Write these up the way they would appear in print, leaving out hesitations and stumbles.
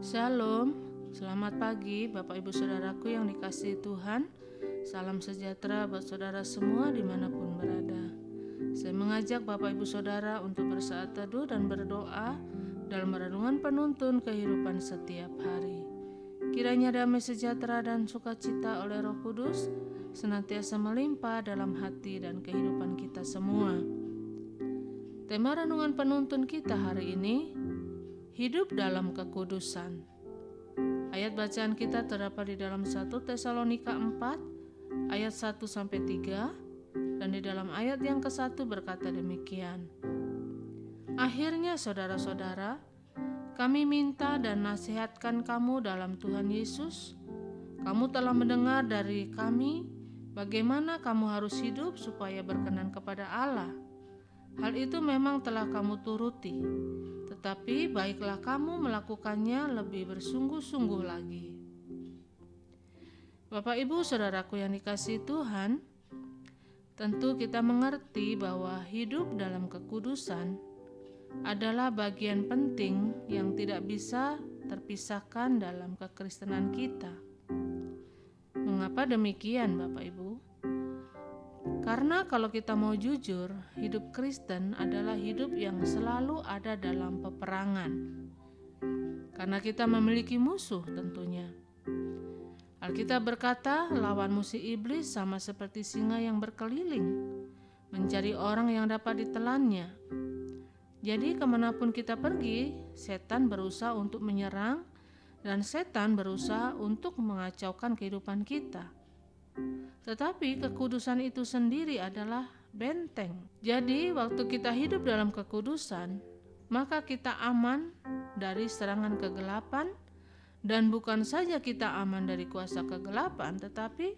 Shalom, selamat pagi Bapak Ibu Saudaraku yang dikasihi Tuhan. Salam sejahtera buat saudara semua dimanapun berada. Saya mengajak Bapak Ibu Saudara untuk bersaat teduh dan berdoa dalam renungan penuntun kehidupan setiap hari. Kiranya damai sejahtera dan sukacita oleh Roh Kudus senantiasa melimpah dalam hati dan kehidupan kita semua. Tema renungan penuntun kita hari ini, hidup dalam kekudusan. Ayat bacaan kita terdapat di dalam 1 Tesalonika 4 ayat 1-3 dan di dalam ayat yang ke-1 berkata demikian. Akhirnya saudara-saudara, kami minta dan nasihatkan kamu dalam Tuhan Yesus. Kamu telah mendengar dari kami bagaimana kamu harus hidup supaya berkenan kepada Allah. Hal itu memang telah kamu turuti, tetapi baiklah kamu melakukannya lebih bersungguh-sungguh lagi. Bapak Ibu Saudaraku yang dikasihi Tuhan, tentu kita mengerti bahwa hidup dalam kekudusan adalah bagian penting yang tidak bisa terpisahkan dalam kekristenan kita. Mengapa demikian Bapak Ibu? Karena kalau kita mau jujur, hidup Kristen adalah hidup yang selalu ada dalam peperangan. Karena kita memiliki musuh tentunya. Alkitab berkata, lawan musuh iblis sama seperti singa yang berkeliling, mencari orang yang dapat ditelannya. Jadi kemanapun kita pergi, setan berusaha untuk menyerang dan setan berusaha untuk mengacaukan kehidupan kita. Tetapi kekudusan itu sendiri adalah benteng. Jadi waktu kita hidup dalam kekudusan, maka kita aman dari serangan kegelapan, dan bukan saja kita aman dari kuasa kegelapan, tetapi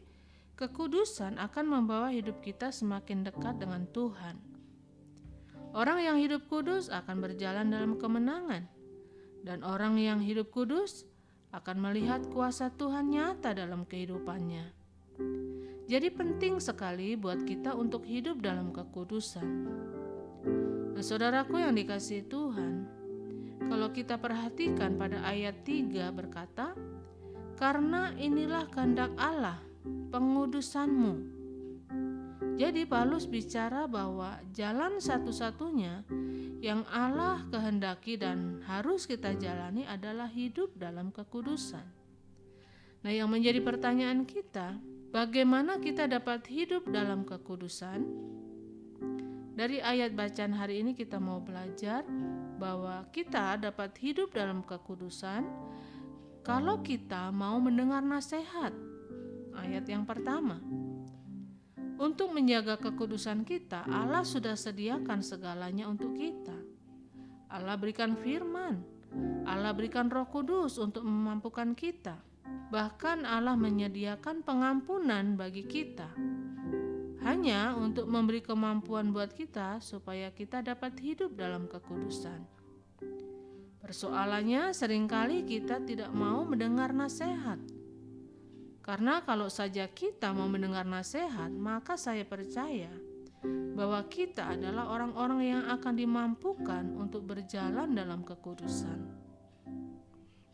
kekudusan akan membawa hidup kita semakin dekat dengan Tuhan. Orang yang hidup kudus akan berjalan dalam kemenangan, dan orang yang hidup kudus akan melihat kuasa Tuhan nyata dalam kehidupannya. Jadi penting sekali buat kita untuk hidup dalam kekudusan. Nah, saudaraku yang dikasihi Tuhan, kalau kita perhatikan pada ayat 3 berkata, karena inilah kehendak Allah, pengudusanmu. Jadi Paulus bicara bahwa jalan satu-satunya yang Allah kehendaki dan harus kita jalani adalah hidup dalam kekudusan. Nah, yang menjadi pertanyaan kita, bagaimana kita dapat hidup dalam kekudusan? Dari ayat bacaan hari ini kita mau belajar bahwa kita dapat hidup dalam kekudusan kalau kita mau mendengar nasihat. Ayat yang pertama, untuk menjaga kekudusan kita, Allah sudah sediakan segalanya untuk kita. Allah berikan firman, Allah berikan Roh Kudus untuk memampukan kita. Bahkan Allah menyediakan pengampunan bagi kita, hanya untuk memberi kemampuan buat kita supaya kita dapat hidup dalam kekudusan. Persoalannya seringkali kita tidak mau mendengar nasihat. Karena kalau saja kita mau mendengar nasihat, maka saya percaya bahwa kita adalah orang-orang yang akan dimampukan untuk berjalan dalam kekudusan.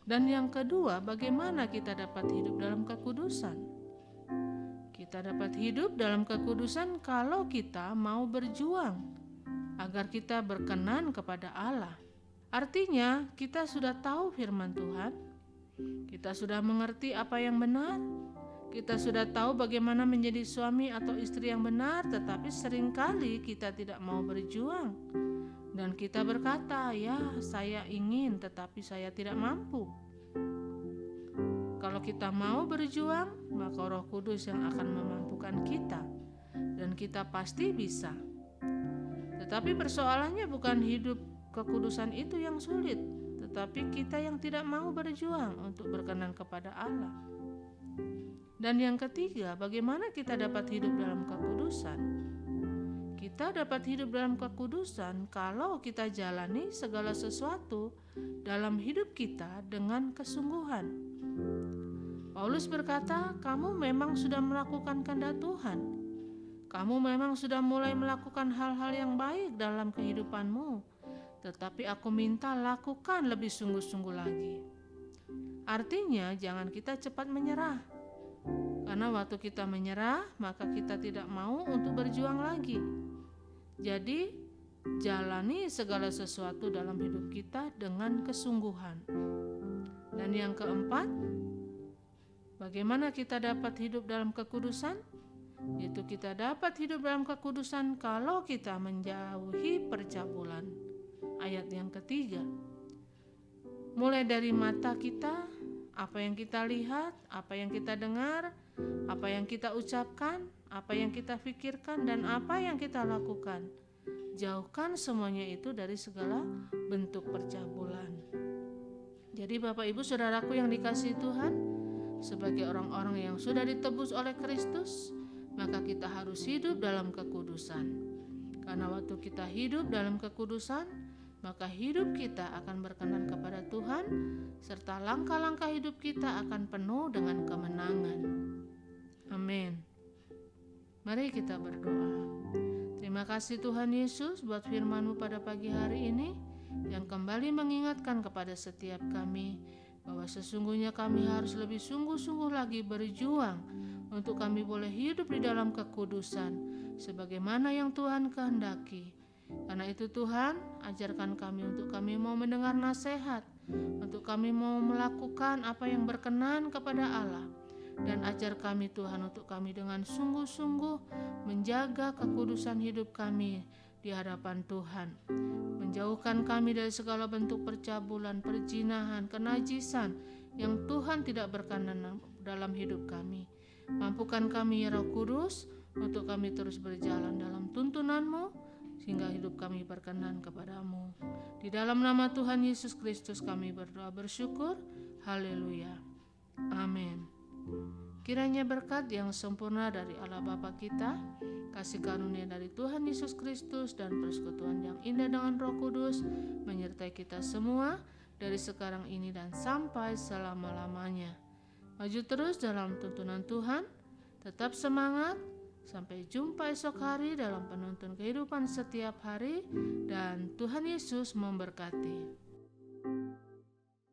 Dan yang kedua, bagaimana kita dapat hidup dalam kekudusan? Kita dapat hidup dalam kekudusan kalau kita mau berjuang agar kita berkenan kepada Allah. Artinya, kita sudah tahu firman Tuhan, kita sudah mengerti apa yang benar, kita sudah tahu bagaimana menjadi suami atau istri yang benar, tetapi seringkali kita tidak mau berjuang. Dan kita berkata, ya saya ingin tetapi saya tidak mampu. Kalau kita mau berjuang, maka Roh Kudus yang akan memampukan kita. Dan kita pasti bisa. Tetapi persoalannya bukan hidup kekudusan itu yang sulit, tetapi kita yang tidak mau berjuang untuk berkenan kepada Allah. Dan yang ketiga, bagaimana kita dapat hidup dalam kekudusan? Kita dapat hidup dalam kekudusan kalau kita jalani segala sesuatu dalam hidup kita dengan kesungguhan. Paulus berkata, kamu memang sudah melakukan kehendak Tuhan. Kamu memang sudah mulai melakukan hal-hal yang baik dalam kehidupanmu. Tetapi aku minta lakukan lebih sungguh-sungguh lagi. Artinya jangan kita cepat menyerah. Karena waktu kita menyerah, maka kita tidak mau untuk berjuang lagi. Jadi, jalani segala sesuatu dalam hidup kita dengan kesungguhan. Dan yang keempat, bagaimana kita dapat hidup dalam kekudusan? Yaitu kita dapat hidup dalam kekudusan kalau kita menjauhi percabulan. Ayat yang ketiga, mulai dari mata kita, apa yang kita lihat, apa yang kita dengar, apa yang kita ucapkan, apa yang kita pikirkan, dan apa yang kita lakukan. Jauhkan semuanya itu dari segala bentuk percabulan. Jadi Bapak Ibu Saudaraku yang dikasihi Tuhan, sebagai orang-orang yang sudah ditebus oleh Kristus, maka kita harus hidup dalam kekudusan. Karena waktu kita hidup dalam kekudusan, maka hidup kita akan berkenan kepada Tuhan, serta langkah-langkah hidup kita akan penuh dengan kemenangan. Amin. Mari kita berdoa. Terima kasih Tuhan Yesus buat firman-Mu pada pagi hari ini, yang kembali mengingatkan kepada setiap kami bahwa sesungguhnya kami harus lebih sungguh-sungguh lagi berjuang untuk kami boleh hidup di dalam kekudusan sebagaimana yang Tuhan kehendaki. Karena itu Tuhan, ajarkan kami untuk kami mau mendengar nasihat, untuk kami mau melakukan apa yang berkenan kepada Allah. Dan ajar kami Tuhan untuk kami dengan sungguh-sungguh menjaga kekudusan hidup kami di hadapan Tuhan. Menjauhkan kami dari segala bentuk percabulan, perzinahan, kenajisan yang Tuhan tidak berkenan dalam hidup kami. Mampukan kami ya Roh Kudus untuk kami terus berjalan dalam tuntunan-Mu sehingga hidup kami berkenan kepadamu. Di dalam nama Tuhan Yesus Kristus kami berdoa bersyukur. Haleluya. Amin. Kiranya berkat yang sempurna dari Allah Bapa kita, kasih karunia dari Tuhan Yesus Kristus, dan persekutuan yang indah dengan Roh Kudus menyertai kita semua dari sekarang ini dan sampai selama-lamanya. Maju terus dalam tuntunan Tuhan, tetap semangat, sampai jumpa esok hari dalam penuntun kehidupan setiap hari, dan Tuhan Yesus memberkati.